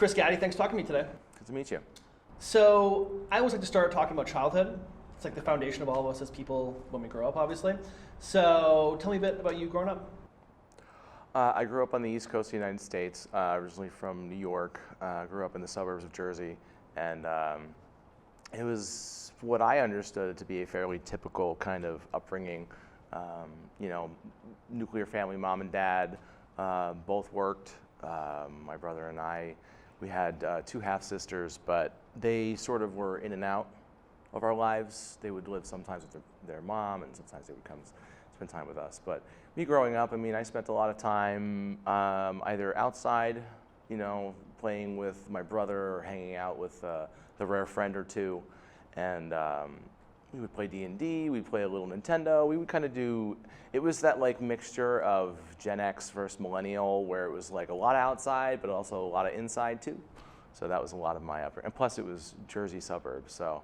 Chris Gatti, thanks for talking to me today. Good to meet you. So I always like to start talking about childhood. It's like the foundation of all of us as people when we grow up, obviously. So tell me a bit about you growing up. I grew up on the East Coast of the United States, originally from New York. Grew up in the suburbs of Jersey, and it was what I understood to be a fairly typical kind of upbringing. Nuclear family, mom and dad, both worked. My brother and I, we had two half-sisters, but they sort of were in and out of our lives. They would live sometimes with their mom, and sometimes they would come spend time with us. But me growing up, I mean, I spent a lot of time either outside, playing with my brother or hanging out with the rare friend or two. And we would play D&D, we'd play a little Nintendo. We would kind of it was that like mixture of Gen X versus millennial, where it was like a lot of outside, but also a lot of inside too. So that was a lot of my upbringing. And plus it was Jersey suburbs, so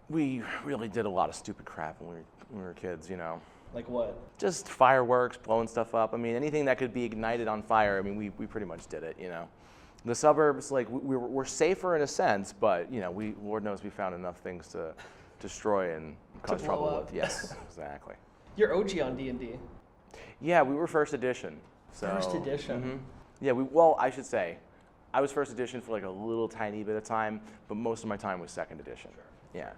we really did a lot of stupid crap when we were kids, Like what? Just fireworks, blowing stuff up. I mean, anything that could be ignited on fire, I mean, we pretty much did it, The suburbs, like, we're safer in a sense, but, Lord knows we found enough things to destroy and cause trouble with. Yes, exactly. You're OG on D&D. Yeah, we were first edition. So, First edition? Mm-hmm. Yeah, I should say, I was first edition for like a little tiny bit of time, but most of my time was second edition. Sure. Yeah.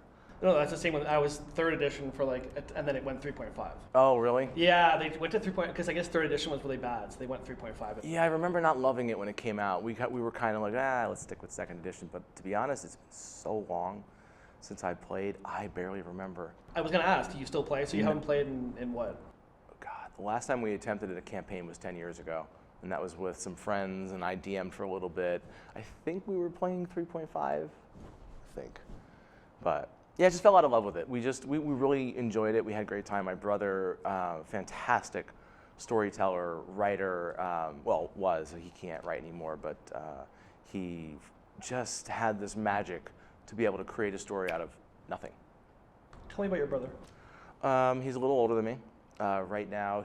No, that's the same one. I was third edition for and then it went 3.5. Oh, really? Yeah, they went to 3. Because I guess third edition was really bad, so they went 3.5. Yeah, I remember not loving it when it came out. We were kind of like, let's stick with second edition. But to be honest, it's been so long since I played, I barely remember. I was going to ask, do you still play? So you haven't played in what? Oh, God, the last time we attempted a campaign was 10 years ago. And that was with some friends, and I DM'd for a little bit. I think we were playing 3.5, I think. But yeah, I just fell out of love with it. We really enjoyed it. We had a great time. My brother, fantastic storyteller, writer, he can't write anymore, but he just had this magic to be able to create a story out of nothing. Tell me about your brother. He's a little older than me. Right now,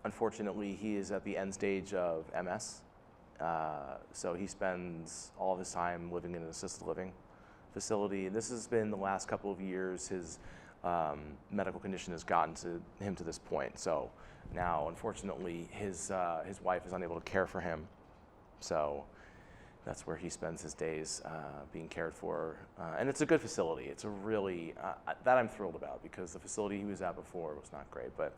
unfortunately, he is at the end stage of MS. So he spends all of his time living in an assisted living facility. This has been the last couple of years. His medical condition has gotten to him to this point. So now, unfortunately, his wife is unable to care for him. So that's where he spends his days being cared for. And it's a good facility. It's a really, that I'm thrilled about, because the facility he was at before was not great. But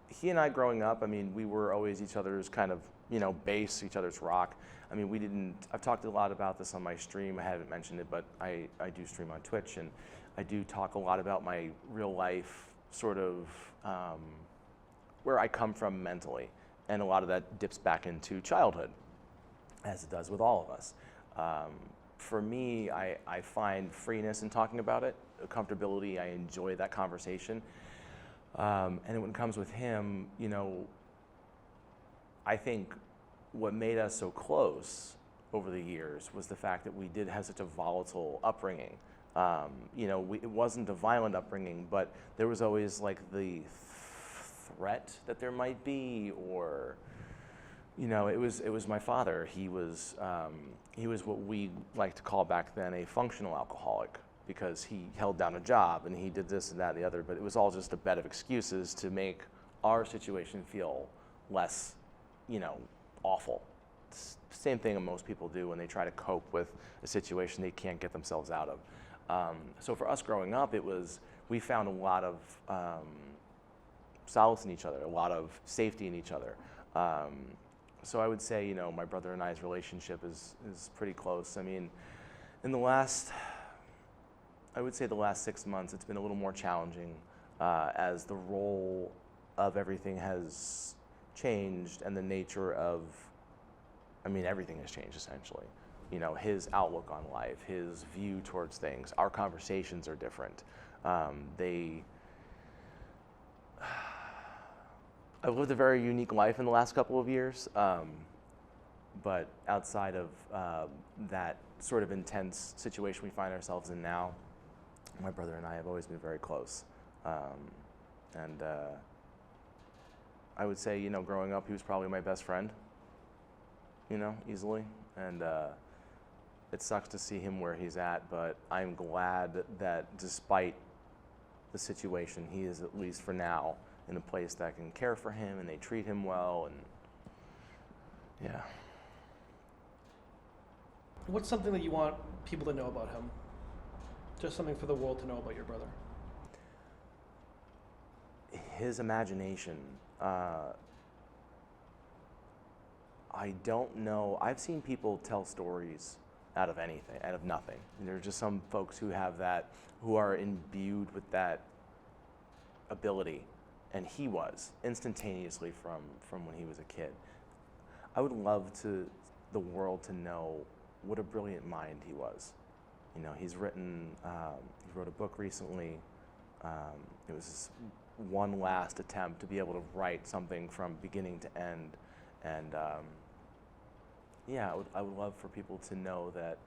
he and I growing up, I mean, we were always each other's kind of, base, each other's rock. I mean, I've talked a lot about this on my stream. I haven't mentioned it, but I do stream on Twitch, and I do talk a lot about my real life, sort of where I come from mentally. And a lot of that dips back into childhood, as it does with all of us. For me, I find freeness in talking about it, comfortability. I enjoy that conversation. And when it comes with him, I think what made us so close over the years was the fact that we did have such a volatile upbringing. It wasn't a violent upbringing, but there was always like the threat that there might be, or it was my father. He was what we like to call back then a functional alcoholic, because he held down a job and he did this and that and the other, but it was all just a bed of excuses to make our situation feel less, awful. It's the same thing that most people do when they try to cope with a situation they can't get themselves out of. So for us growing up, we found a lot of solace in each other, a lot of safety in each other. So I would say, my brother and I's relationship is pretty close. I mean, I would say the last 6 months, it's been a little more challenging as the role of everything has changed, and the nature of, everything has changed essentially. His outlook on life, his view towards things, our conversations are different. I've lived a very unique life in the last couple of years, but outside of that sort of intense situation we find ourselves in now, my brother and I have always been very close. And I would say, growing up, he was probably my best friend. easily. And it sucks to see him where he's at, but I'm glad that despite the situation, he is, at least for now, in a place that can care for him and they treat him well. And yeah. What's something that you want people to know about him? Just something for the world to know about your brother. His imagination. I don't know. I've seen people tell stories out of anything, out of nothing. And there are just some folks who have that, who are imbued with that ability, and he was instantaneously from when he was a kid. I would love the world to know what a brilliant mind he was. He's written, he wrote a book recently. It was his one last attempt to be able to write something from beginning to end, and yeah, I would love for people to know that,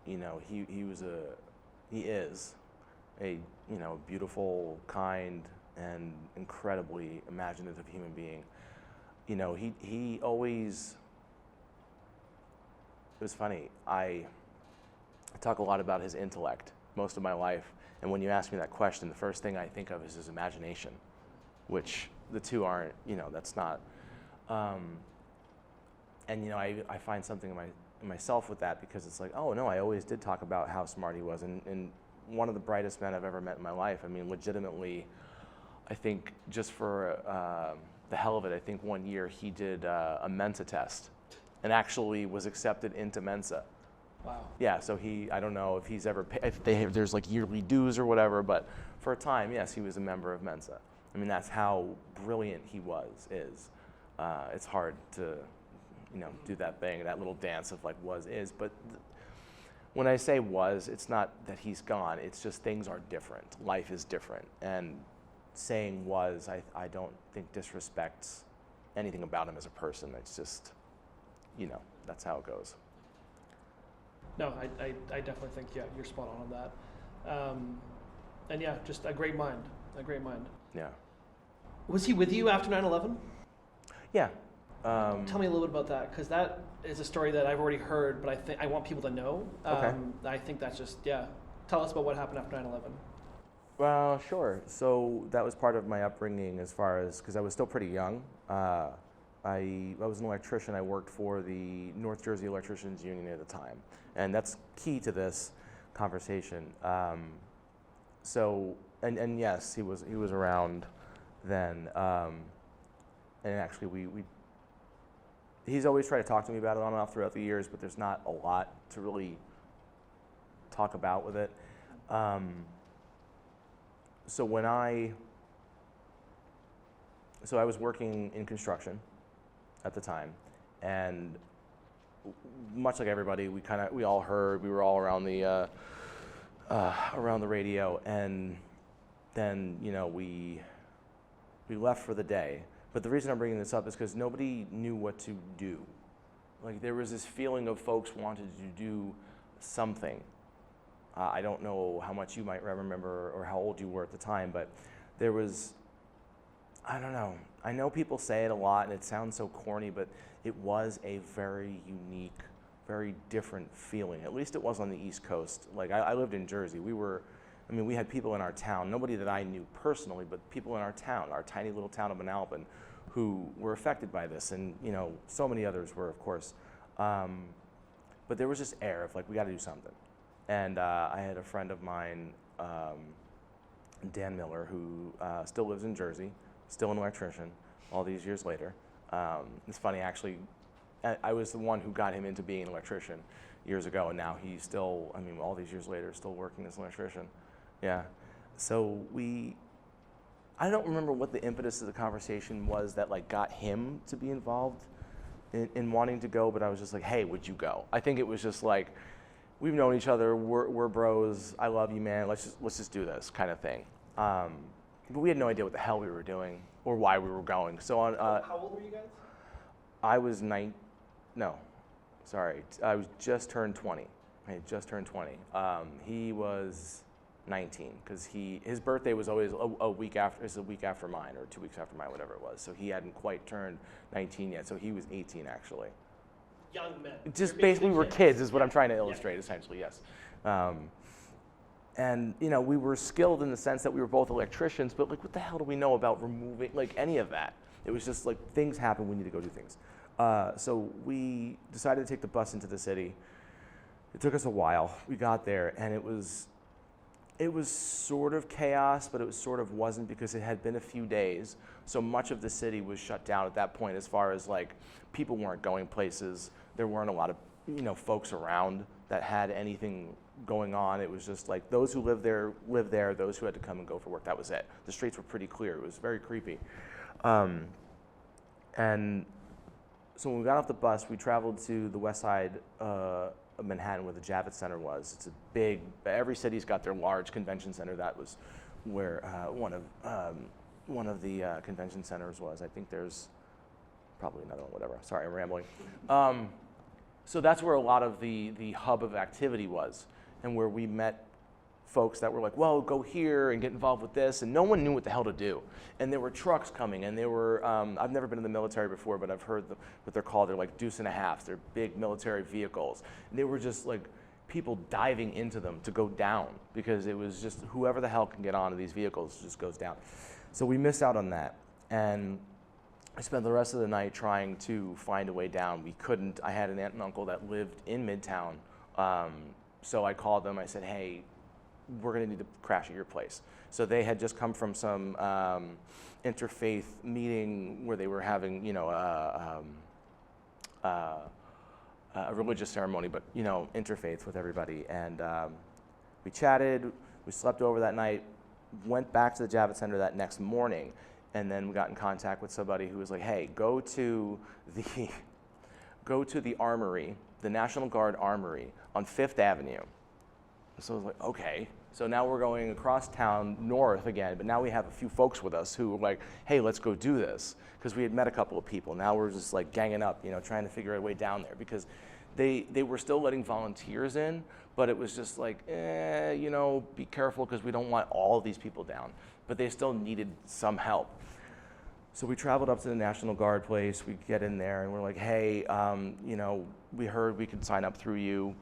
he is a beautiful, kind, and incredibly imaginative human being. He always. It was funny. I talk a lot about his intellect most of my life, and when you ask me that question, the first thing I think of is his imagination, which the two aren't. That's not. And I find something in myself with that, because it's like, oh no, I always did talk about how smart he was, and one of the brightest men I've ever met in my life. I mean, legitimately, I think just for the hell of it, I think one year he did a Mensa test, and actually was accepted into Mensa. Wow. Yeah, so I don't know if he's ever, there's like yearly dues or whatever, but for a time, yes, he was a member of Mensa. I mean, that's how brilliant he is. It's hard to, do that thing, that little dance of like was, is, but when I say was, it's not that he's gone, it's just things are different. Life is different, and saying was, I don't think disrespects anything about him as a person. It's just, that's how it goes. No, I definitely think, yeah, you're spot on that. And yeah, just a great mind. Yeah. Was he with you after 9/11? Yeah. Tell me a little bit about that, because that is a story that I've already heard, but I want people to know. Okay. I think that's just, yeah. Tell us about what happened after 9/11. Well, sure. So that was part of my upbringing, as far as, because I was still pretty young. I was an electrician. I worked for the North Jersey Electricians Union at the time, and that's key to this conversation. And yes, he was around then, and actually he's always tried to talk to me about it on and off throughout the years, but there's not a lot to really talk about with it. So I was working in construction at the time, and much like everybody, we all heard, we were all around the radio, and then we left for the day. But the reason I'm bringing this up is because nobody knew what to do. Like, there was this feeling of folks wanted to do something. I don't know how much you might remember or how old you were at the time, but there was, I don't know. I know people say it a lot and it sounds so corny, but it was a very unique, very different feeling. At least it was on the East Coast. Like, I lived in Jersey. We had people in our town, nobody that I knew personally, but people in our town, our tiny little town of Manalapan, who were affected by this, and so many others were, of course. But there was this air of like, we got to do something. And I had a friend of mine, Dan Miller, who still lives in Jersey, still an electrician, all these years later. It's funny, actually, I was the one who got him into being an electrician years ago, and now he's still, all these years later, still working as an electrician. Yeah. So I don't remember what the impetus of the conversation was that like got him to be involved in wanting to go, but I was just like, hey, would you go? I think it was just like, we've known each other, we're bros, I love you, man, let's just do this kind of thing. But we had no idea what the hell we were doing or why we were going. So how old were you guys? I was I was just turned 20. I had just turned 20. He was 19, because his birthday was always a week after mine, or 2 weeks after mine, whatever it was. So he hadn't quite turned 19 yet. So he was 18 actually. young men. Just You're basically we were kids is what I'm trying to Yeah. illustrate, essentially, yes. And we were skilled in the sense that we were both electricians, but like what the hell do we know about removing, like any of that? It was just like things happen, we need to go do things. So we decided to take the bus into the city. It took us a while. We got there and it was sort of chaos, but it was sort of wasn't because it had been a few days. So much of the city was shut down at that point as far as like people weren't going places. There weren't a lot of, folks around that had anything going on. It was just like those who lived there, those who had to come and go for work, that was it. The streets were pretty clear. It was very creepy. And so when we got off the bus, we traveled to the west side of Manhattan where the Javits Center was. It's a big, every city's got their large convention center. That was where one of the convention centers was. I think there's probably another one, whatever. Sorry, I'm rambling. So that's where a lot of the hub of activity was, and where we met folks that were like, well, go here and get involved with this, and no one knew what the hell to do. And there were trucks coming, and there were, I've never been in the military before, but I've heard what they're called. They're like deuce and a half. They're big military vehicles. And they were just like people diving into them to go down, because it was just whoever the hell can get onto these vehicles just goes down. So we missed out on that. And I spent the rest of the night trying to find a way down. We couldn't. I had an aunt and uncle that lived in Midtown. So I called them. I said, hey, we're going to need to crash at your place. So they had just come from some interfaith meeting where they were having, a religious ceremony, but, interfaith with everybody. And we chatted. We slept over that night, went back to the Javits Center that next morning. And then we got in contact with somebody who was like, hey, go to the armory, the National Guard Armory on 5th Avenue. So I was like, okay. So now we're going across town north again, but now we have a few folks with us who were like, hey, let's go do this. Because we had met a couple of people. Now we're just like ganging up, trying to figure out a way down there. Because they were still letting volunteers in, but it was just like, be careful because we don't want all of these people down. But they still needed some help. So we traveled up to the National Guard place. We get in there and we're like, hey, we heard we could sign up through you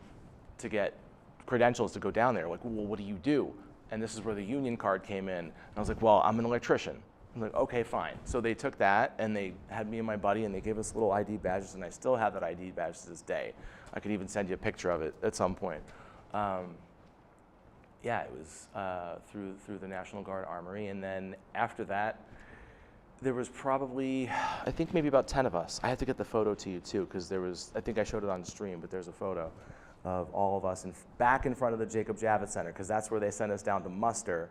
to get credentials to go down there. Like, well, what do you do? And this is where the union card came in. And I was like, well, I'm an electrician. I'm like, okay, fine. So they took that and they had me and my buddy and they gave us little ID badges, and I still have that ID badge to this day. I could even send you a picture of it at some point. Yeah, it was through the National Guard Armory. And then after that, there was probably, I think maybe about 10 of us. I have to get the photo to you too, because there was, I think I showed it on stream, but there's a photo of all of us back in front of the Jacob Javits Center, because that's where they sent us down to muster.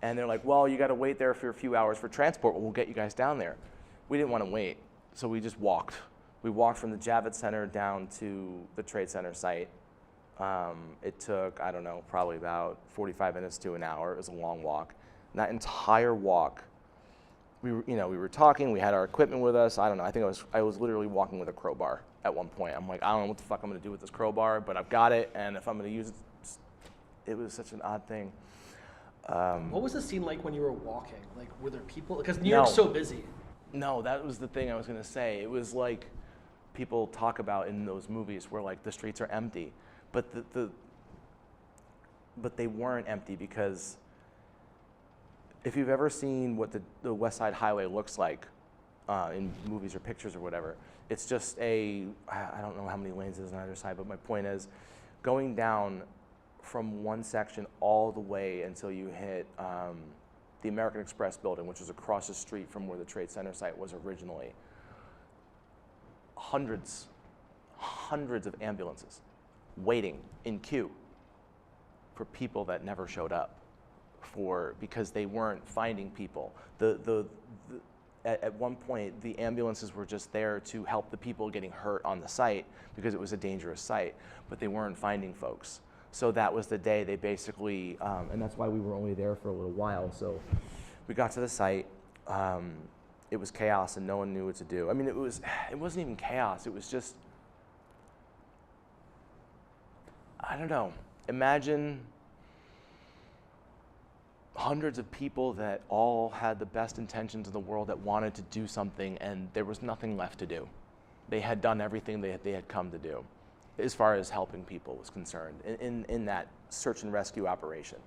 And they're like, well, you got to wait there for a few hours for transport. Well, we'll get you guys down there. We didn't want to wait, so we just walked. We walked from the Javits Center down to the Trade Center site. It took, I don't know, probably about 45 minutes to an hour. It was a long walk. And that entire walk, we were talking, we had our equipment with us. I don't know, I think I was literally walking with a crowbar at one point. I'm like, I don't know what the fuck I'm gonna do with this crowbar, but I've got it, and if I'm gonna use it, it was such an odd thing. What was the scene like when you were walking? Like, were there people? Because New York's so busy. No, that was the thing I was gonna say. It was like people talk about in those movies where like the streets are empty, but but they weren't empty, because if you've ever seen what the West Side Highway looks like in movies or pictures or whatever, it's just I don't know how many lanes there's on either side, but my point is going down from one section all the way until you hit the American Express building, which is across the street from where the Trade Center site was originally. Hundreds of ambulances waiting in queue for people that never showed up, because they weren't finding people. At one point, the ambulances were just there to help the people getting hurt on the site because it was a dangerous site, but they weren't finding folks. So that was the day they basically, and that's why we were only there for a little while. So we got to the site. It was chaos and no one knew what to do. I mean, it wasn't even chaos. It was just, I don't know. Imagine hundreds of people that all had the best intentions in the world that wanted to do something, and there was nothing left to do. they had done everything they had come to do as far as helping people was concerned in that search and rescue operation.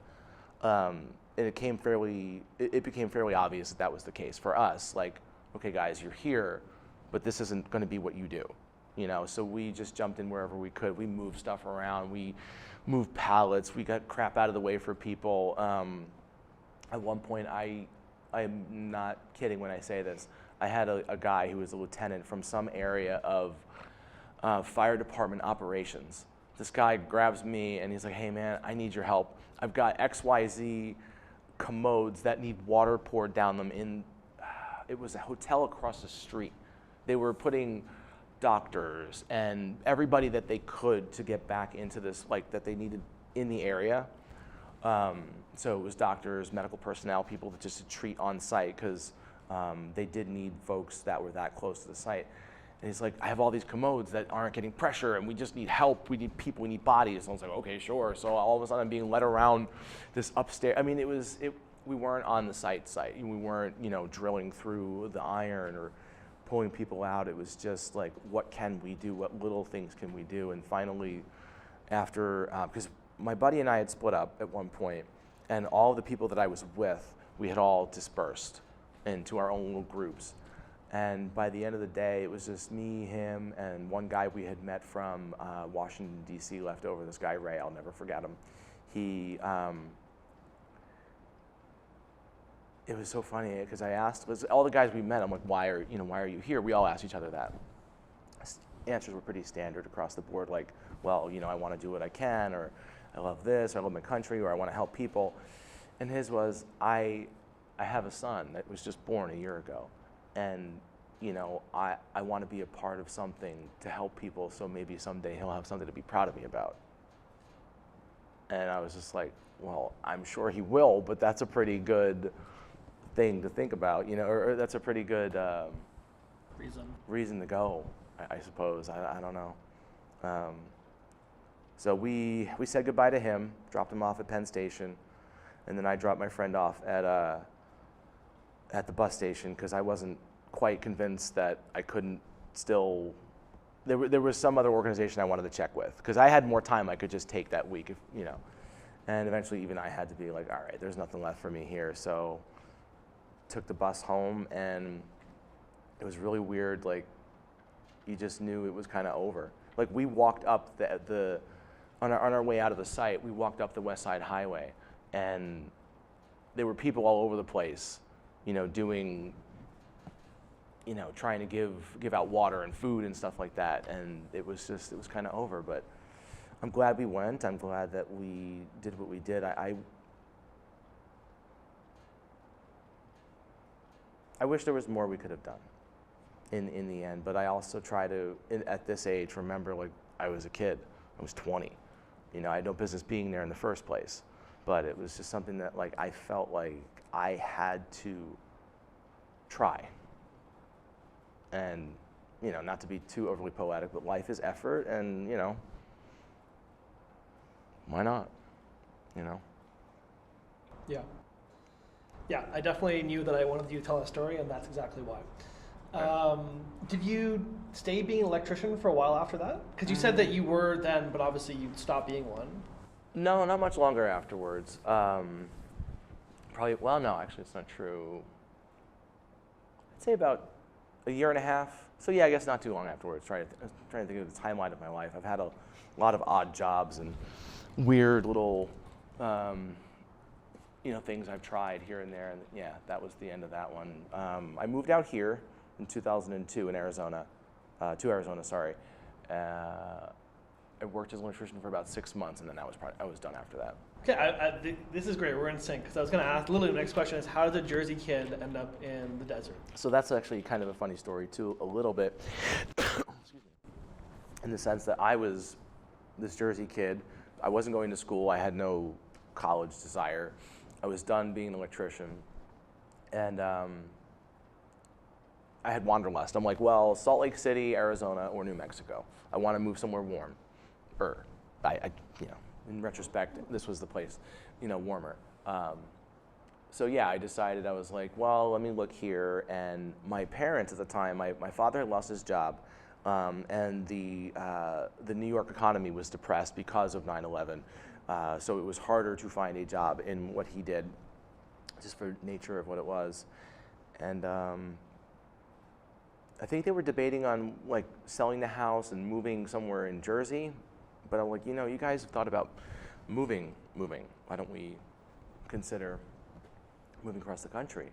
And it became fairly obvious that was the case for us. Like, okay, guys, you're here, but this isn't going to be what you do, So we just jumped in wherever we could. We moved stuff around. We moved pallets. We got crap out of the way for people. At one point, I'm not kidding when I say this. I had a guy who was a lieutenant from some area of fire department operations. This guy grabs me and he's like, hey man, I need your help. I've got XYZ commodes that need water poured down them it was a hotel across the street. They were putting doctors and everybody that they could to get back into this, like that they needed in the area. So it was doctors, medical personnel, people that just to treat on site because they did need folks that were that close to the site. And he's like, I have all these commodes that aren't getting pressure and we just need help. We need people, we need bodies. And I was like, okay, sure. So all of a sudden I'm being led around this upstairs. I mean, we weren't on the site. We weren't, drilling through the iron or pulling people out. It was just like, what can we do? What little things can we do? And finally, after, because my buddy and I had split up at one point, and all the people that I was with, we had all dispersed into our own little groups. And by the end of the day, it was just me, him, and one guy we had met from Washington, D.C. left over, this guy Ray, I'll never forget him. It was so funny because I asked, all the guys we met, I'm like, why are you here? We all asked each other that. Answers were pretty standard across the board, like, well, I want to do what I can, or I love this, or I love my country, or I want to help people. And his was, I have a son that was just born a year ago. And, I want to be a part of something to help people, so maybe someday he'll have something to be proud of me about. And I was just like, well, I'm sure he will, but that's a pretty good thing to think about, or that's a pretty good reason to go, I suppose. I don't know. So we said goodbye to him, dropped him off at Penn Station, and then I dropped my friend off at the bus station because I wasn't quite convinced that I couldn't still. There was some other organization I wanted to check with because I had more time I could just take that week, And eventually, even I had to be like, all right, there's nothing left for me here. So took the bus home, and it was really weird. Like, you just knew it was kind of over. Like, we walked up on our way out of the site, we walked up the West Side Highway, and there were people all over the place, doing, trying to give out water and food and stuff like that. And it was kind of over. But I'm glad we went. I'm glad that we did what we did. I wish there was more we could have done in the end. But I also try to, at this age, remember, like, I was a kid. I was 20. I had no business being there in the first place. But it was just something that, like, I felt like I had to try. And, not to be too overly poetic, but life is effort, and, why not? Yeah. Yeah, I definitely knew that I wanted you to tell a story, and that's exactly why. Did you stay being an electrician for a while after that? Because you said that you were then, but obviously you stopped being one. No, not much longer afterwards. No, actually it's not true. I'd say about a year and a half. So yeah, I guess not too long afterwards. Trying to think of the timeline of my life. I've had a lot of odd jobs and weird little, things I've tried here and there. And yeah, that was the end of that one. I moved out here in 2002 to Arizona, sorry. I worked as an electrician for about 6 months, and then I was done after that. Okay, this is great. We're in sync because I was going to ask. Literally, the next question is, how did a Jersey kid end up in the desert? So that's actually kind of a funny story too, a little bit, excuse me, in the sense that I was this Jersey kid. I wasn't going to school. I had no college desire. I was done being an electrician, and I had wanderlust. I'm like, well, Salt Lake City, Arizona, or New Mexico. I want to move somewhere warm. In retrospect, this was the place, warmer. So yeah, I decided, I was like, well, let me look here. And my parents at the time, my father had lost his job. and the New York economy was depressed because of 9/11. So it was harder to find a job in what he did, just for nature of what it was. And I think they were debating on like selling the house and moving somewhere in Jersey, but I'm like, you know, you guys have thought about moving. Why don't we consider moving across the country?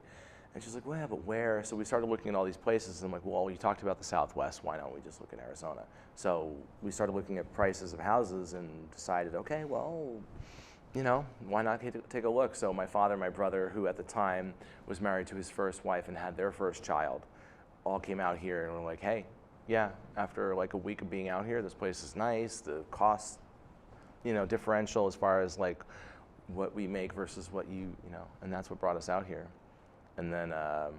And she's like, well, yeah, but where? So we started looking at all these places, and I'm like, well, you talked about the Southwest, why don't we just look at Arizona? So we started looking at prices of houses and decided, okay, well, you know, why not take a look? So my father and my brother, who at the time was married to his first wife and had their first child, all came out here and were like, hey, yeah, after like a week of being out here, this place is nice, the cost, you know, differential as far as like what we make versus what you know, and that's what brought us out here. And then a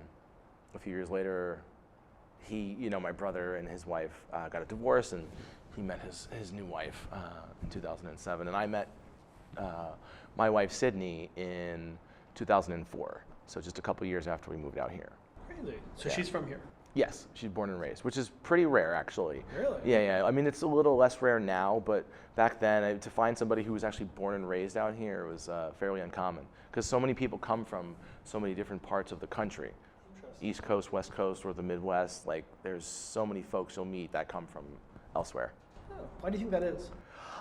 few years later, he, you know, my brother and his wife got a divorce, and he met his new wife in 2007. And I met my wife, Sydney, in 2004. So just a couple years after we moved out here. Really? So she's from here? Yes, she's born and raised, which is pretty rare, actually. Really? Yeah. I mean, it's a little less rare now, but back then, to find somebody who was actually born and raised out here was fairly uncommon, because so many people come from so many different parts of the country. East Coast, West Coast, or the Midwest. Like, there's so many folks you'll meet that come from elsewhere. Oh, why do you think that is?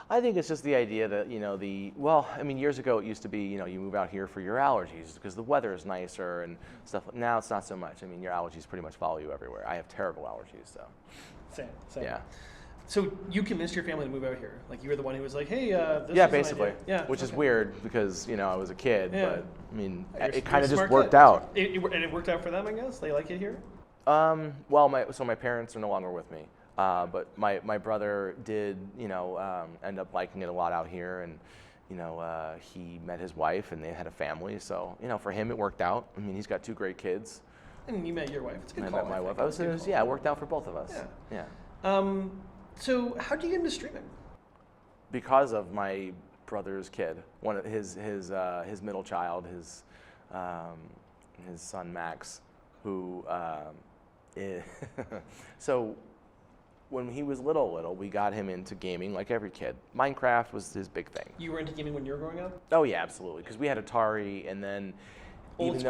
I think it's just the idea that, you know, well, I mean, years ago it used to be, you know, you move out here for your allergies because the weather is nicer and stuff. Now it's not so much. I mean, your allergies pretty much follow you everywhere. I have terrible allergies, so. Same. Yeah. So you convinced your family to move out here? Like, you were the one who was like, hey, this is Yeah, an basically. idea. Yeah. Which is weird because, you know, I was a kid, Yeah. but I mean, Yeah, it kind of you're a just smart worked kid. out. And it worked out for them, I guess? They like it here? Well, my parents are no longer with me, but my brother did, you know, end up liking it a lot out here, and you know, he met his wife and they had a family, so you know, for him it worked out. I mean, he's got 2 great kids. And you met your wife. It's a good I call. met my wife. It It worked out for both of us. Yeah. So how do you get into streaming? Because of my brother's kid, one of his middle child, his son Max, who so when he was little, we got him into gaming like every kid. Minecraft was his big thing. You were into gaming when you were growing up? Oh yeah, absolutely. Because we had Atari, and then old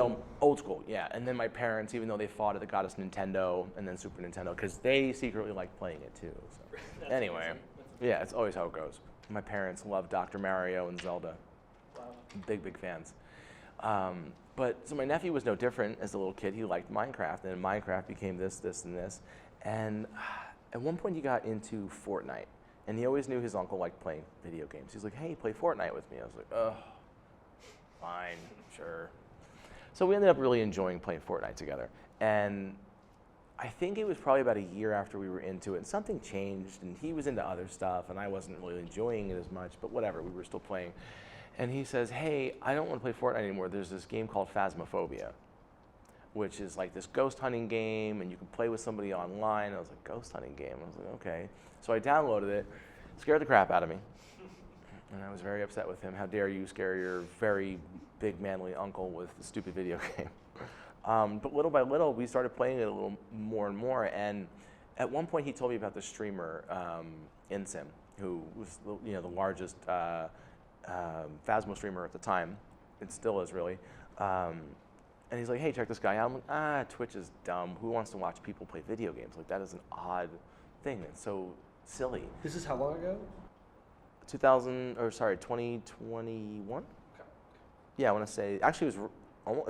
school, yeah. And then my parents, even though they fought it, they got us Nintendo and then Super Nintendo because they secretly liked playing it too. So. Anyway, yeah, it's always how it goes. My parents loved Dr. Mario and Zelda. Wow. Big fans. But so my nephew was no different. As a little kid, he liked Minecraft, and Minecraft became this, and this. And at one point, he got into Fortnite, and he always knew his uncle liked playing video games. He's like, "Hey, play Fortnite with me." I was like, "Oh, fine, sure." So we ended up really enjoying playing Fortnite together. And I think it was probably about a year after we were into it, and something changed, and he was into other stuff, and I wasn't really enjoying it as much, but whatever, we were still playing. And he says, hey, I don't want to play Fortnite anymore. There's this game called Phasmophobia, which is like this ghost hunting game, and you can play with somebody online. I was like, ghost hunting game? I was like, okay. So I downloaded it, scared the crap out of me. And I was very upset with him. How dare you scare your very big manly uncle with a stupid video game? But little by little, we started playing it a little more and more. And at one point, he told me about the streamer, Insim, who was the largest Phasmo streamer at the time. It still is, really. And he's like, hey, check this guy out. I'm like, Twitch is dumb. Who wants to watch people play video games? Like, that is an odd thing. It's so silly. This is how long ago? 2021? Okay. Yeah, I want to say, actually it's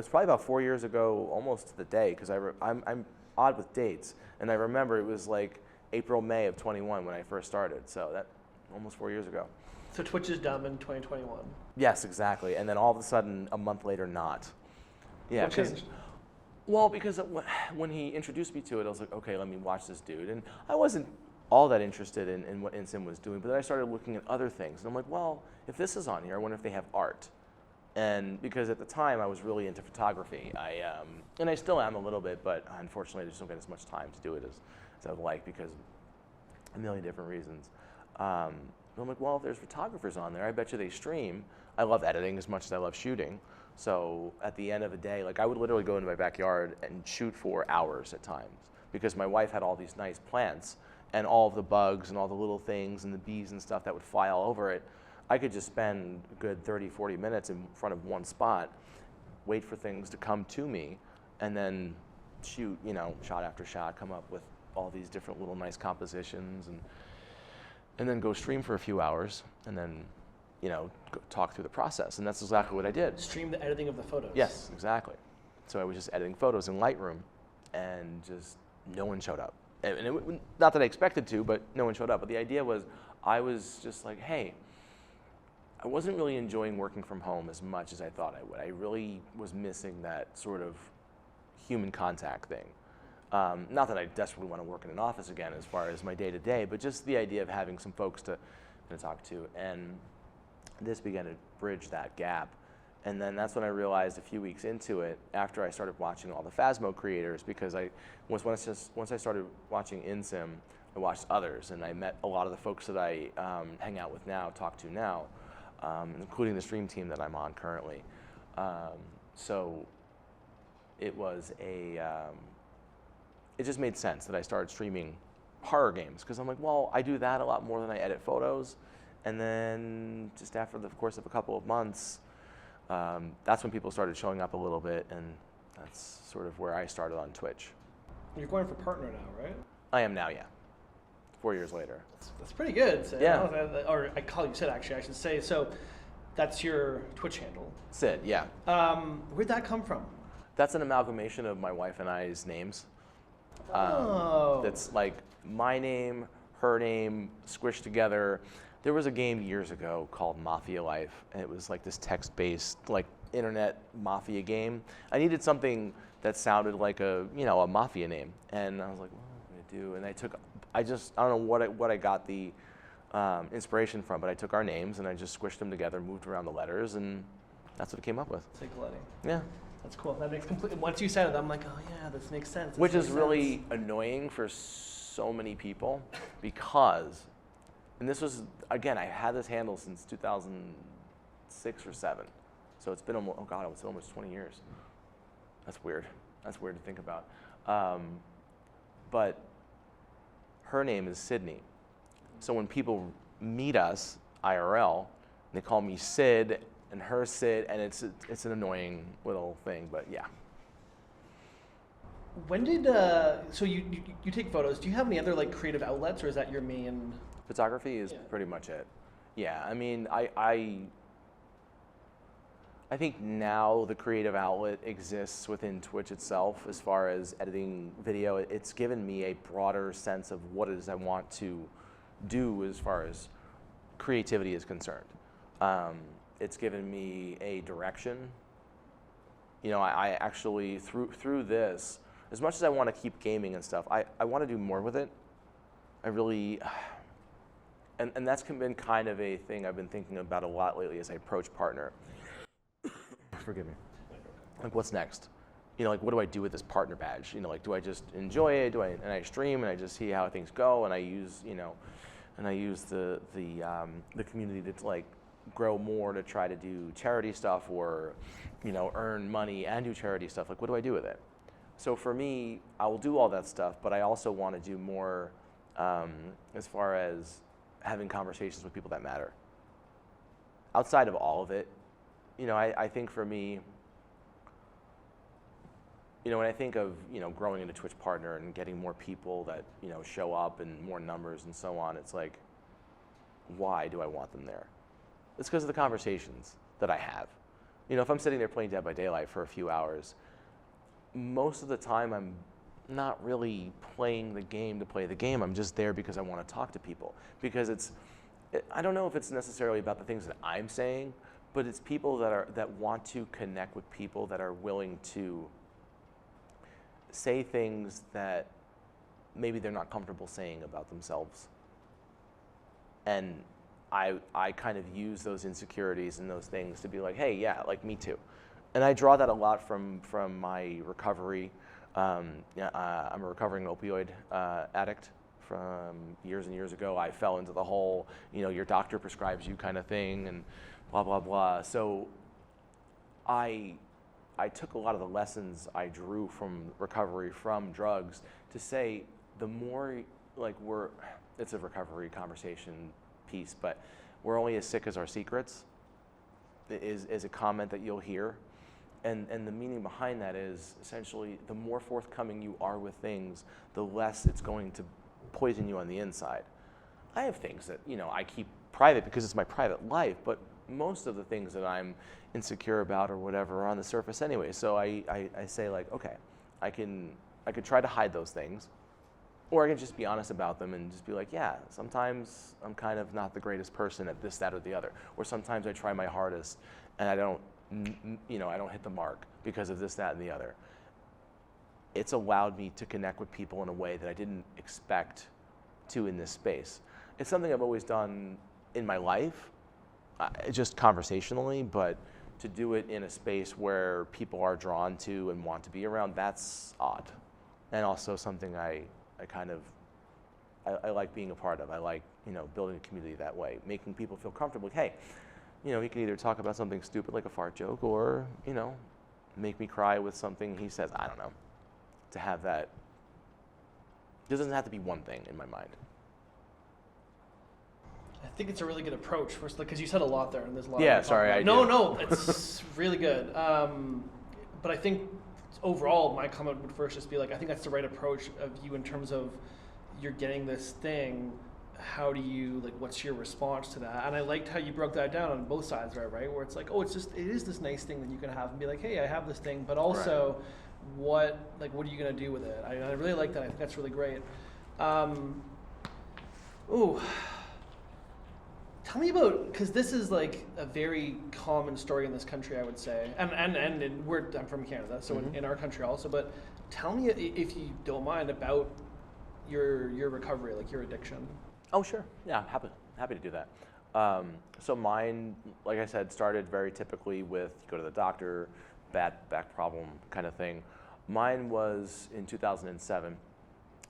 probably about 4 years ago, almost to the day, because I'm odd with dates. And I remember it was like April, May of 21 when I first started. So that almost 4 years ago. So Twitch is dumb in 2021. Yes, exactly. And then all of a sudden, a month later, not. Yeah. What changed? Well, because when he introduced me to it, I was like, okay, let me watch this dude. And I wasn't all that interested in what Insim was doing, but then I started looking at other things. And I'm like, well, if this is on here, I wonder if they have art. And because at the time, I was really into photography. And I still am a little bit, but unfortunately, I just don't get as much time to do it as I would like because a million different reasons. And I'm like, well, if there's photographers on there, I bet you they stream. I love editing as much as I love shooting. So at the end of the day, like I would literally go into my backyard and shoot for hours at times because my wife had all these nice plants and all of the bugs and all the little things and the bees and stuff that would fly all over it, I could just spend a good 30, 40 minutes in front of one spot, wait for things to come to me, and then shoot, shot after shot, come up with all these different little nice compositions, and then go stream for a few hours, and then, go talk through the process. And that's exactly what I did. Stream the editing of the photos. Yes, exactly. So I was just editing photos in Lightroom, and just no one showed up. And not that I expected to, but no one showed up. But the idea was, I was just like, hey, I wasn't really enjoying working from home as much as I thought I would. I really was missing that sort of human contact thing. Not that I desperately want to work in an office again as far as my day-to-day, but just the idea of having some folks to talk to. And this began to bridge that gap. And then that's when I realized a few weeks into it, after I started watching all the Phasmo creators, because once I started watching InSim, I watched others, and I met a lot of the folks that I hang out with now, talk to now, including the stream team that I'm on currently. So it was it just made sense that I started streaming horror games, because I'm like, well, I do that a lot more than I edit photos. And then just after the course of a couple of months, that's when people started showing up a little bit, and that's sort of where I started on Twitch. You're going for partner now, right? I am now, yeah. 4 years later. That's pretty good. So, yeah. Or I call you Sid, actually, I should say. So that's your Twitch handle. Sid, yeah. Where'd that come from? That's an amalgamation of my wife and I's names. Oh. That's like my name, her name, squished together. There was a game years ago called Mafia Life, and it was like this text-based, like internet mafia game. I needed something that sounded like a mafia name, and I was like, what do I do? And I don't know what I got the inspiration from, but I took our names and I just squished them together, moved around the letters, and that's what I came up with. Sigletti. Yeah. That's cool. That makes complete. Once you said it, I'm like, oh yeah, this makes sense. Which is really annoying for so many people, because, and this was, again, I had this handle since 2006 or 7. So it's been almost, it's almost 20 years. That's weird. That's weird to think about. But her name is Sydney. So when people meet us IRL, they call me Sid and her Sid, and it's an annoying little thing, but yeah. When did so you take photos? Do you have any other like creative outlets, or is that your main? Photography is pretty much it. Yeah, I mean, I think now the creative outlet exists within Twitch itself as far as editing video. It's given me a broader sense of what it is I want to do as far as creativity is concerned. It's given me a direction. I actually, through this, as much as I want to keep gaming and stuff, I want to do more with it. I really, and that's been kind of a thing I've been thinking about a lot lately as I approach partner. Forgive me. Like, what's next? Like, what do I do with this partner badge? Like, do I just enjoy it? And I stream and I just see how things go, and I use, the community to like grow more to try to do charity stuff, or, earn money and do charity stuff. Like, what do I do with it? So for me, I will do all that stuff, but I also want to do more as far as having conversations with people that matter. Outside of all of it, I think for me, when I think of, growing into Twitch partner and getting more people that, show up and more numbers and so on, it's like, why do I want them there? It's because of the conversations that I have. If I'm sitting there playing Dead by Daylight for a few hours, most of the time I'm not really playing the game to play the game. I'm just there because I want to talk to people. Because I don't know if it's necessarily about the things that I'm saying, but it's people that want to connect with people that are willing to say things that maybe they're not comfortable saying about themselves. And I kind of use those insecurities and those things to be like, hey, yeah, like me too. And I draw that a lot from my recovery. I'm a recovering opioid addict. From years and years ago, I fell into the whole, your doctor prescribes you kind of thing, and blah, blah, blah. So I took a lot of the lessons I drew from recovery from drugs to say, the more it's a recovery conversation piece, but we're only as sick as our secrets, is a comment that you'll hear. And the meaning behind that is essentially the more forthcoming you are with things, the less it's going to poison you on the inside. I have things that, I keep private because it's my private life, but most of the things that I'm insecure about or whatever are on the surface anyway. So I say like, okay, I could try to hide those things, or I can just be honest about them and just be like, yeah, sometimes I'm kind of not the greatest person at this, that, or the other. Or sometimes I try my hardest and I don't hit the mark because of this, that, and the other. It's allowed me to connect with people in a way that I didn't expect to in this space. It's something I've always done in my life, just conversationally, but to do it in a space where people are drawn to and want to be around, that's odd. And also something I like being a part of. I like, building a community that way, making people feel comfortable. Hey, he can either talk about something stupid like a fart joke or, make me cry with something he says. I don't know. To have that, it doesn't have to be one thing in my mind. I think it's a really good approach, first, because you said a lot there, and there's a lot. Yeah, sorry. No, it's really good. But I think overall, my comment would first just be like, I think that's the right approach of you in terms of you're getting this thing. How do you, what's your response to that? And I liked how you broke that down on both sides, right? Where it's like, oh, it is this nice thing that you can have and be like, hey, I have this thing, but also what are you going to do with it? I really like that. I think that's really great. Tell me about, because this is a very common story in this country, I would say, and I'm from Canada, so in our country also. But tell me, if you don't mind, about your recovery, your addiction. Oh, sure. Yeah, happy to do that. So mine, like I said, started very typically with go to the doctor, bad back problem kind of thing. Mine was in 2007.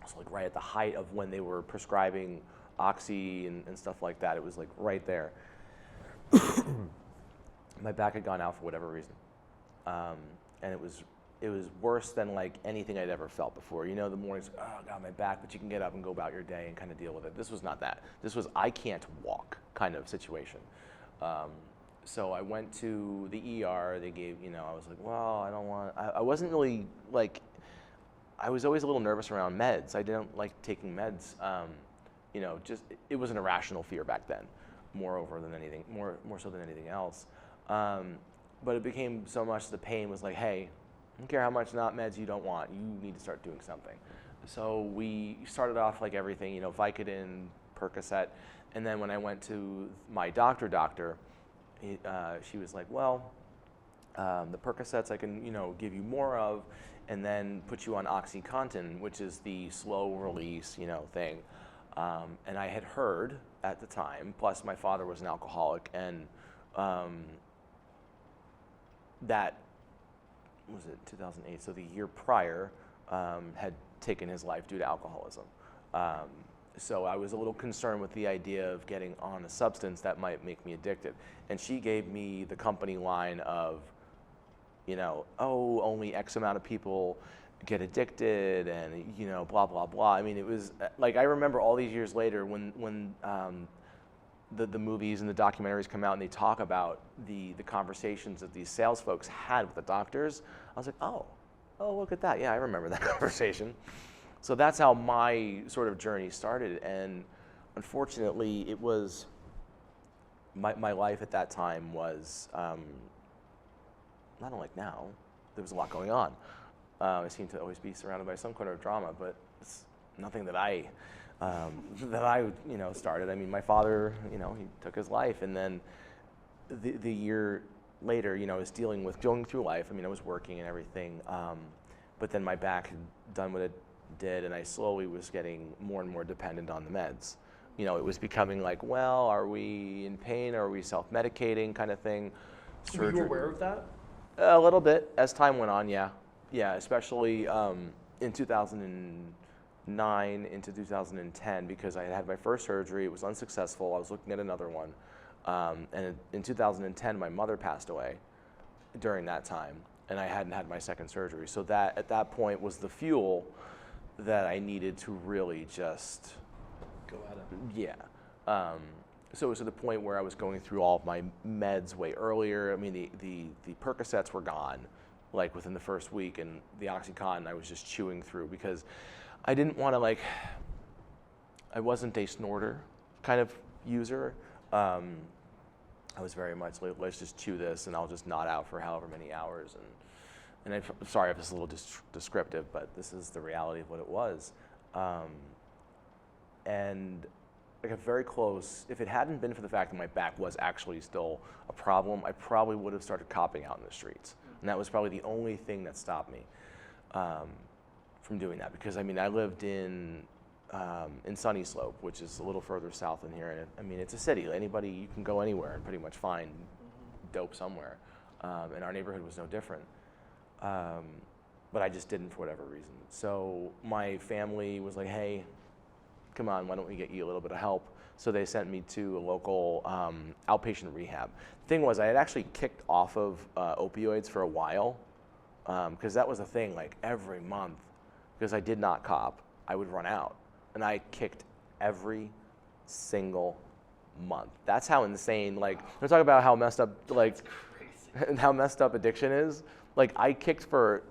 So right at the height of when they were prescribing Oxy and stuff like that. It was right there. My back had gone out for whatever reason, and it was worse than anything I'd ever felt before. The mornings, oh God, my back, but you can get up and go about your day and kind of deal with it. This was not that. This was I can't walk kind of situation. So I went to the ER. They gave, I was like, well, I don't want. I wasn't really I was always a little nervous around meds. I didn't like taking meds. Just it was an irrational fear back then, more so than anything else. But it became so much the pain was hey, I don't care how much not meds you don't want, you need to start doing something. So we started off like everything, Vicodin, Percocet, and then when I went to my doctor, she was like, well, the Percocets I can give you more of, and then put you on OxyContin, which is the slow release thing. And I had heard at the time, plus my father was an alcoholic, and that was it 2008, so the year prior had taken his life due to alcoholism. So I was a little concerned with the idea of getting on a substance that might make me addicted. And she gave me the company line of, only X amount of people get addicted and, blah, blah, blah. I mean, it was I remember all these years later when the movies and the documentaries come out and they talk about the conversations that these sales folks had with the doctors. I was like, oh, look at that. Yeah, I remember that conversation. So that's how my sort of journey started. And unfortunately, it was, my life at that time was, not unlike now, there was a lot going on. I seem to always be surrounded by some kind of drama, but it's nothing that I started. I mean, my father, he took his life, and then the year later, I was going through life. I mean, I was working and everything, but then my back had done what it did, and I slowly was getting more and more dependent on the meds. It was becoming well, are we in pain, or are we self-medicating kind of thing. Were you aware of that? A little bit as time went on, yeah. Yeah, especially in 2009 into 2010, because I had my first surgery. It was unsuccessful. I was looking at another one. And in 2010, my mother passed away during that time, and I hadn't had my second surgery. So that, at that point, was the fuel that I needed to really just Go at it. yeah. So it was to the point where I was going through all of my meds way earlier. I mean, the Percocets were gone, like within the first week, and the OxyContin I was just chewing through because I didn't want to I wasn't a snorter kind of user. I was very much like, let's just chew this and I'll just nod out for however many hours. And I'm sorry if it's a little descriptive, but this is the reality of what it was. And I got very close. If it hadn't been for the fact that my back was actually still a problem, I probably would have started copping out in the streets. And that was probably the only thing that stopped me from doing that. Because I mean, I lived in Sunny Slope, which is a little further south than here. And I mean, it's a city. You can go anywhere and pretty much find dope somewhere. And our neighborhood was no different. But I just didn't for whatever reason. So my family was like, hey, come on, why don't we get you a little bit of help? So they sent me to a local outpatient rehab. The thing was, I had actually kicked off of opioids for a while, because that was a thing, like every month, because I did not cop, I would run out. And I kicked every single month. That's how insane, we're talking about how messed up, how messed up addiction is. I kicked for,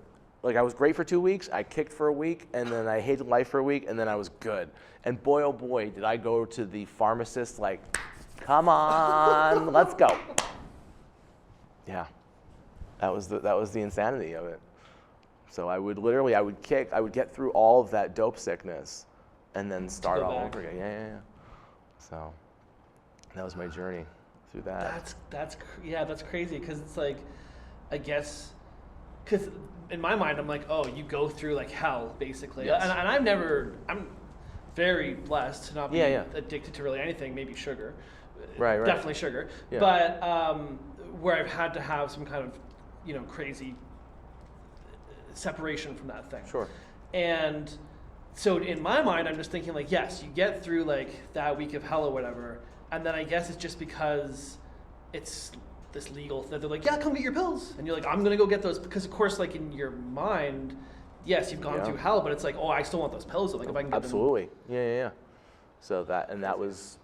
I was great for 2 weeks, I kicked for a week, and then I hated life for a week, and then I was good. And boy, oh boy, did I go to the pharmacist come on, let's go. Yeah, that was the insanity of it. So I would get through all of that dope sickness, and then start all over again. Yeah. So that was my journey through that. That's crazy, because it's I guess, because in my mind I'm like, oh, you go through hell basically. Yes. And I'm very blessed to not be addicted to really anything, maybe sugar. Right. Definitely sugar. Yeah. But where I've had to have some kind of crazy separation from that thing. Sure. And so in my mind I'm just thinking yes, you get through that week of hell or whatever, and then I guess it's just because it's this legal thing. They're yeah, come get your pills. And you're I'm going to go get those. Because, of course, in your mind, yes, you've gone through hell, but it's oh, I still want those pills. So, if I can get Absolutely. Them. Yeah. So that was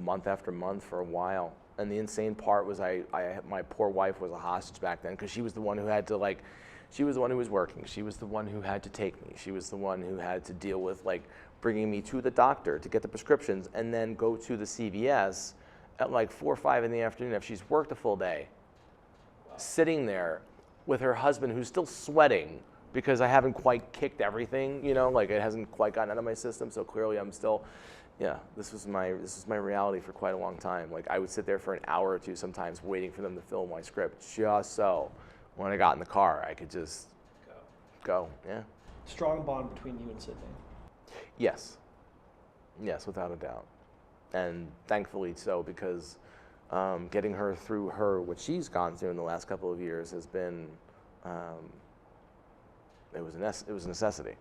month after month for a while. And the insane part was my poor wife was a hostage back then, because she was the one who had to, she was the one who was working. She was the one who had to take me. She was the one who had to deal with, bringing me to the doctor to get the prescriptions and then go to the CVS at 4 or 5 in the afternoon if she's worked a full day, sitting there with her husband who's still sweating because I haven't quite kicked everything, it hasn't quite gotten out of my system. So clearly I'm still, this was my reality for quite a long time. I would sit there for an hour or two sometimes waiting for them to fill my script, just so when I got in the car I could just go. Yeah. Strong bond between you and Sydney. Yes, without a doubt. And thankfully so, because getting her through what she's gone through in the last couple of years has been, it was a necessity.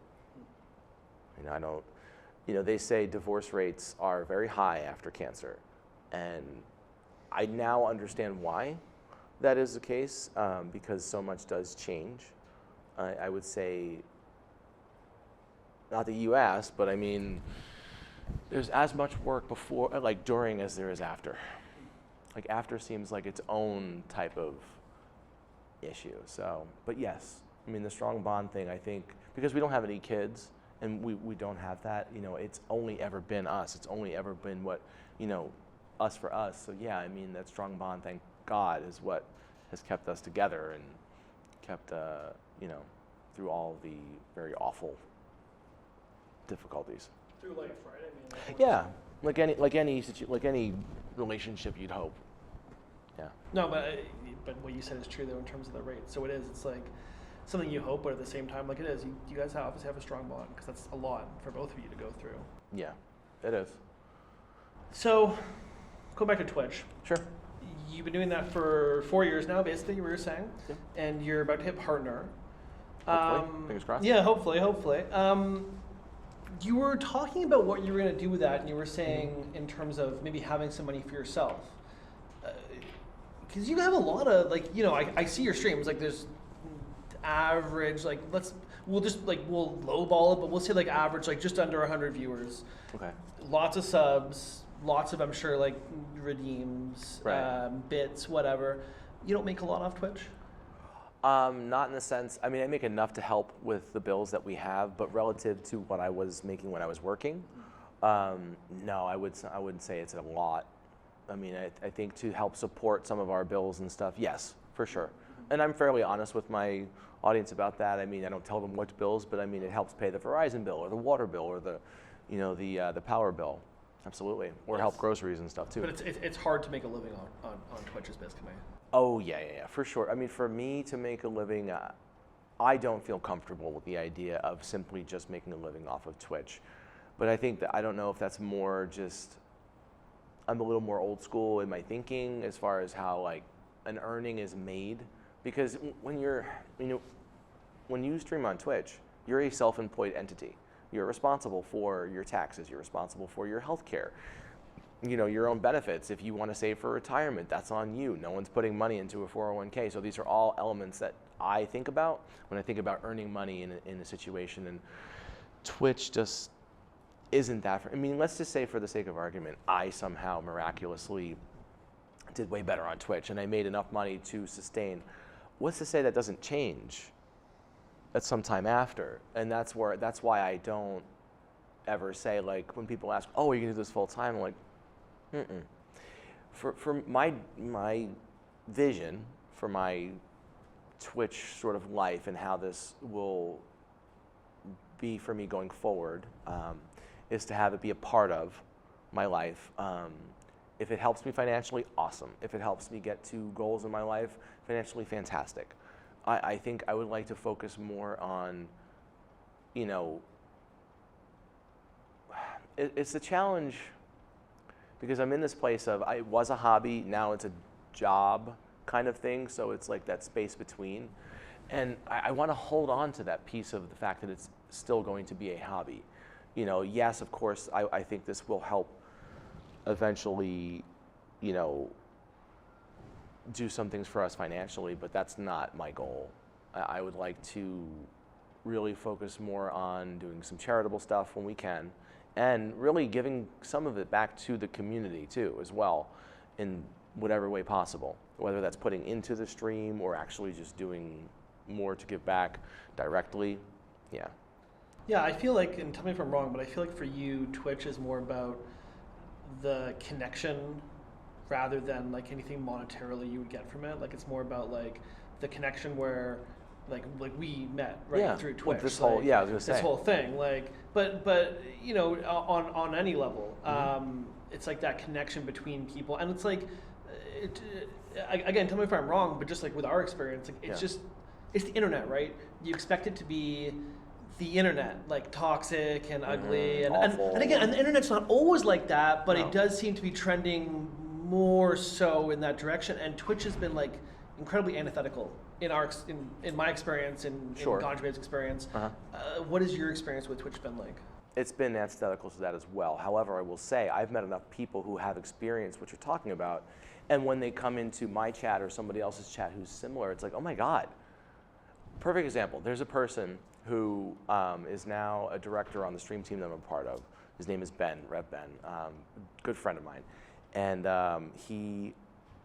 They say divorce rates are very high after cancer, and I now understand why that is the case, because so much does change. I would say, not that you asked, but I mean, there's as much work before, during, as there is after. After seems like its own type of issue. So, but yes, I mean, the strong bond thing, I think, because we don't have any kids and we don't have that, it's only ever been us. It's only ever been what, us for us. So yeah, I mean, that strong bond, thank God, is what has kept us together and kept, through all the very awful difficulties. Through life, right? I mean, yeah, like any relationship you'd hope. Yeah. No, but what you said is true though in terms of the rate. So it is. It's something you hope, but at the same time, it is. You guys obviously have a strong bond, because that's a lot for both of you to go through. Yeah, it is. So, go back to Twitch. Sure. You've been doing that for 4 years now, basically. You were saying, and you're about to hit partner. Hopefully. Fingers crossed. Yeah, hopefully. You were talking about what you were going to do with that, and you were saying in terms of maybe having some money for yourself. Because you have a lot of, I see your streams, there's average, we'll just like, we'll lowball it, but we'll say like average, like just under 100 viewers. Okay. Lots of subs, lots of, I'm sure, like redeems, Right. bits, whatever. You don't make a lot off Twitch? Not in the sense, I mean, I make enough to help with the bills that we have, but relative to what I was making when I was working, no, I wouldn't say it's a lot. I mean, I think to help support some of our bills and stuff, yes, for sure. And I'm fairly honest with my audience about that. I mean, I don't tell them which bills, but I mean, it helps pay the Verizon bill or the water bill or the, you know, the power bill. Absolutely. Or help groceries and stuff too. But it's hard to make a living on Twitch is basically. Oh, yeah, for sure. I mean, for me to make a living, I don't feel comfortable with the idea of simply just making a living off of Twitch. But I think that, I don't know if that's more just, I'm a little more old school in my thinking as far as how like an earning is made. Because when when you stream on Twitch, you're a self-employed entity. You're responsible for your taxes. You're responsible for your health care. You know, your own benefits. If you want to save for retirement, that's on you. No one's putting money into a 401k. So these are all elements that I think about when I think about earning money in a situation. And Twitch just isn't that. I mean, let's just say for the sake of argument, I somehow miraculously did way better on Twitch and I made enough money to sustain. What's to say that doesn't change at some time after? And that's why I don't ever say, like, when people ask, oh, are you gonna do this full time? I'm like, For my vision for my Twitch sort of life and how this will be for me going forward is to have it be a part of my life. If it helps me financially, awesome. If it helps me get to goals in my life financially, fantastic. I think I would like to focus more on, you know, it's a challenge because I'm in this place of, it was a hobby, now it's a job kind of thing, so it's like that space between. And I want to hold on to that piece of the fact that it's still going to be a hobby. You know, yes, of course, I think this will help eventually, you know, do some things for us financially, but that's not my goal. I would like to really focus more on doing some charitable stuff when we can, and really giving some of it back to the community too, as well, in whatever way possible, whether that's putting into the stream or actually just doing more to give back directly. Yeah. Yeah, I feel like, and tell me if I'm wrong, but I feel like for you, Twitch is more about the connection rather than like anything monetarily you would get from it. Like it's more about like the connection where like we met through Twitch. Well, this whole, I was gonna say. This whole thing, like, but you know, on any level, it's like that connection between people, and it's like, again, tell me if I'm wrong, but just like with our experience, like it's just, it's the internet, right? You expect it to be the internet, like toxic and ugly, and again, and the internet's not always like that, but it does seem to be trending more so in that direction, and Twitch has been like incredibly antithetical in my experience, in Ganjab's experience. What has your experience with Twitch been like? It's been antithetical to that as well. However, I will say I've met enough people who have experienced what you're talking about, and when they come into my chat or somebody else's chat who's similar, it's like, oh my God. Perfect example. There's a person who is now a director on the stream team that I'm a part of. His name is Ben, Rev Ben, good friend of mine. And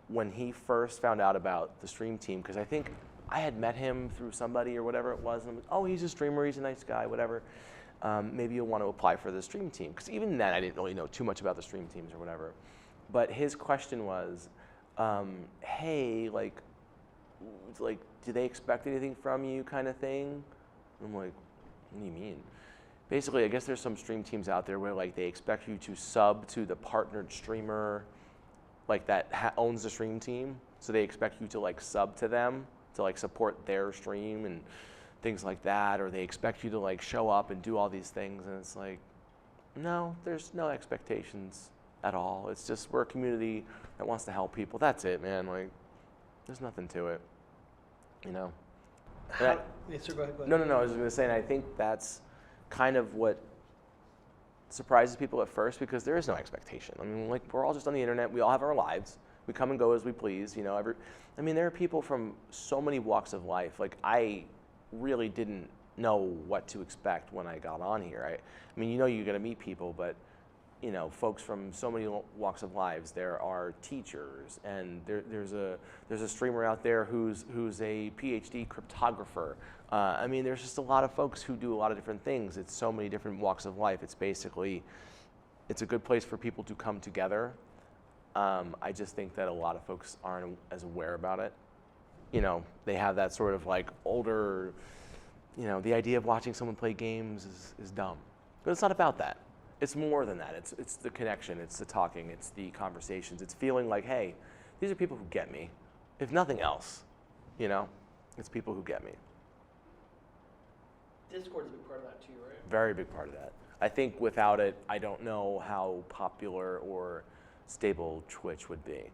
when he first found out about the stream team, because I think I had met him through somebody or whatever it was, and I'm like, oh, he's a streamer, he's a nice guy, whatever. Maybe you'll want to apply for the stream team. Because even then, I didn't really know too much about the stream teams or whatever. But his question was, hey, like, do they expect anything from you kind of thing? I'm like, what do you mean? Basically, I guess there's some stream teams out there where like they expect you to sub to the partnered streamer, like that owns the stream team. So they expect you to like sub to them to like support their stream and things like that, or they expect you to like show up and do all these things, and it's like, no, there's no expectations at all. It's just we're a community that wants to help people. That's it, man. Like, there's nothing to it, you know. Yes, sir, go ahead. No. I was going to say, and I think that's kind of what surprises people at first, because there is no expectation. I mean, like, we're all just on the internet. We all have our lives. We come and go as we please. You know, I mean, there are people from so many walks of life. Like, I really didn't know what to expect when I got on here. I mean, you know, you're going to meet people, but you know, folks from so many walks of lives. There are teachers, and there's a streamer out there who's a PhD cryptographer. I mean, there's just a lot of folks who do a lot of different things. It's so many different walks of life. It's basically, it's a good place for people to come together. I just think that a lot of folks aren't as aware about it. You know, they have that sort of like older, you know, the idea of watching someone play games is dumb. But it's not about that. It's more than that. It's the connection, it's the talking, it's the conversations. It's feeling like, hey, these are people who get me. If nothing else, you know, it's people who get me. Discord's a big part of that too, right? Very big part of that. I think without it, I don't know how popular or stable Twitch would be.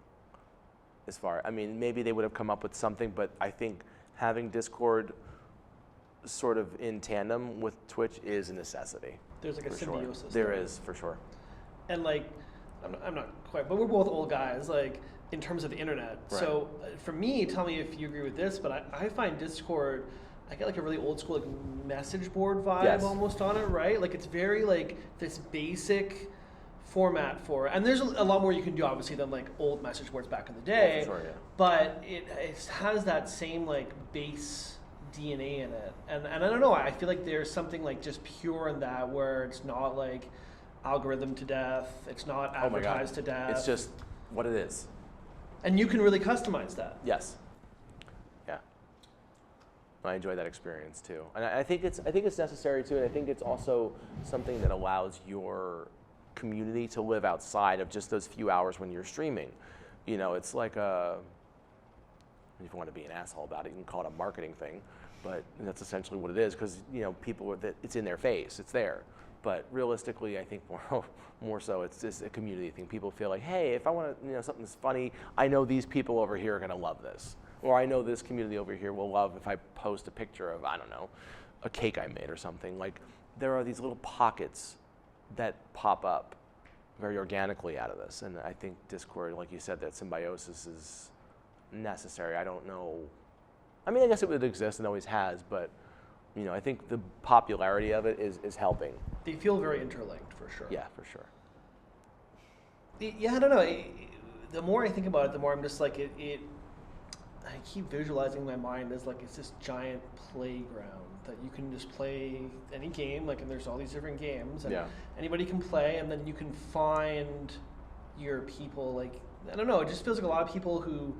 I mean, maybe they would have come up with something, but I think having Discord sort of in tandem with Twitch is a necessity. There's like a symbiosis. Sure. There is, for sure. And like, I'm not quite, but we're both old guys, like, in terms of the internet. Right. So for me, tell me if you agree with this, but I find Discord, I get like a really old school like message board vibe almost on it, right? Like it's very like this basic format for it. And there's a lot more you can do obviously than like old message boards back in the day. For sure, yeah. But it has that same like base DNA in it. And I don't know, I feel like there's something like just pure in that where it's not like algorithm to death, it's not advertised to death. It's just what it is. And you can really customize that. Yes. Yeah. I enjoy that experience too. And I think it's necessary too, and I think it's also something that allows your community to live outside of just those few hours when you're streaming. You know, it's like if you want to be an asshole about it, you can call it a marketing thing, but that's essentially what it is because, you know, people, it's in their face, it's there. But realistically, I think more so it's just a community thing. People feel like, hey, if I want to, you know, something's funny, I know these people over here are going to love this. Or I know this community over here will love if I post a picture of, I don't know, a cake I made or something. Like, there are these little pockets that pop up very organically out of this. And I think Discord, like you said, that symbiosis is necessary. I don't know. I mean, I guess it would exist and always has, but you know, I think the popularity of it is helping. They feel very interlinked for sure. Yeah, for sure. Yeah, I don't know. The more I think about it, the more I'm just like, I keep visualizing my mind as like it's this giant playground that you can just play any game, like, and there's all these different games, and anybody can play, and then you can find your people. Like, I don't know, it just feels like a lot of people who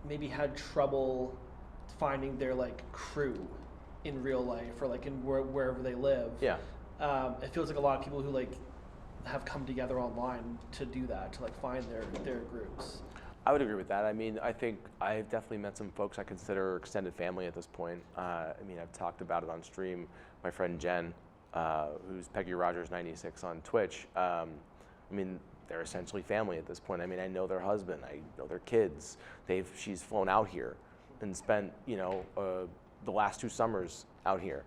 maybe had trouble finding their like crew in real life or like in wherever they live. Yeah. It feels like a lot of people who like have come together online to do that, to like find their groups. I would agree with that. I mean, I think I've definitely met some folks I consider extended family at this point. I mean, I've talked about it on stream. My friend Jen, who's Peggy Rogers 96 on Twitch. I mean, they're essentially family at this point. I mean, I know their husband, I know their kids. She's flown out here and spent, you know, the last 2 summers out here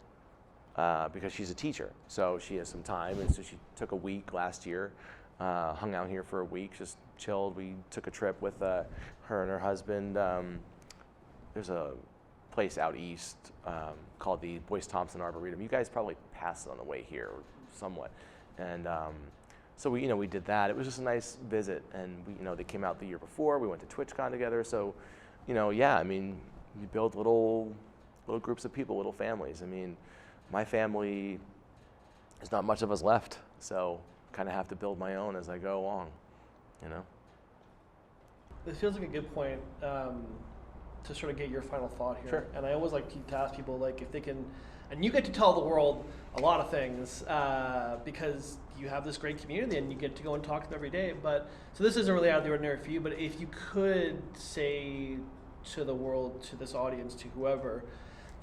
because she's a teacher. So she has some time, and so she took a week last year, hung out here for a week, just chilled. We took a trip with her and her husband. There's a place out east called the Boyce Thompson Arboretum. You guys probably passed it on the way here, somewhat. And so we did that. It was just a nice visit, and they came out the year before. We went to TwitchCon together. So, yeah, I mean, you build little groups of people, little families. I mean, my family, there's not much of us left, so kind of have to build my own as I go along, It feels like a good point to sort of get your final thought here. Sure. And I always like to ask people, like, if they can, and you get to tell the world a lot of things because you have this great community and you get to go and talk to them every day. But so this isn't really out of the ordinary for you, but if you could say to the world, to this audience, to whoever,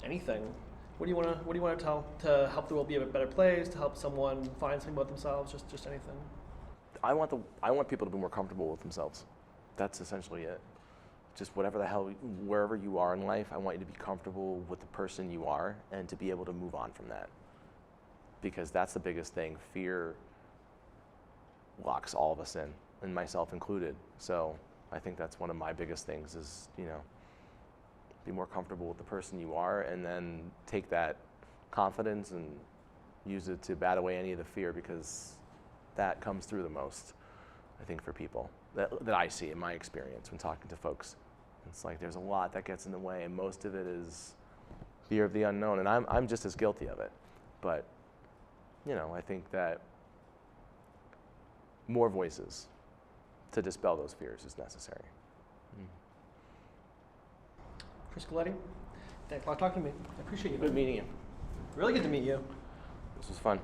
anything, what do you want to tell to help the world be a better place, to help someone find something about themselves, just anything? I want people to be more comfortable with themselves. That's essentially it. Just whatever the hell, wherever you are in life, I want you to be comfortable with the person you are and to be able to move on from that. Because that's the biggest thing. Fear locks all of us in, and myself included. So I think that's one of my biggest things is, be more comfortable with the person you are, and then take that confidence and use it to bat away any of the fear, because that comes through the most, I think, for people that I see in my experience when talking to folks. It's like there's a lot that gets in the way, and most of it is fear of the unknown, and I'm just as guilty of it. But, you know, I think that more voices to dispel those fears is necessary. Chris Gatti, thanks a lot for talking to me. I appreciate you. Good meeting you. Really good to meet you. This was fun.